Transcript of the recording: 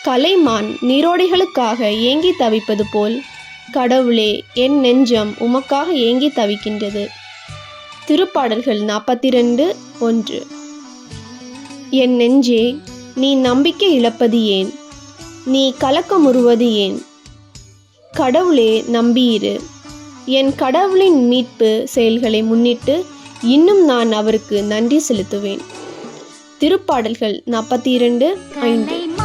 கலைமான் நீரோடைகளுக்காக ஏங்கி தவிப்பது போல் கடவுளே, என் நெஞ்சம் உமக்காக ஏங்கி தவிக்கின்றது. திருப்பாடல்கள் 42:1. என் நெஞ்சே, நீ நம்பிக்கை இழப்பது ஏன்? நீ கலக்கமுறுவது ஏன்? கடவுளே, நம்பியிரு. என் கடவுளின் மீட்பு செயல்களை முன்னிட்டு இன்னும் நான் அவருக்கு நன்றி செலுத்துவேன். திருப்பாடல்கள் 42:5.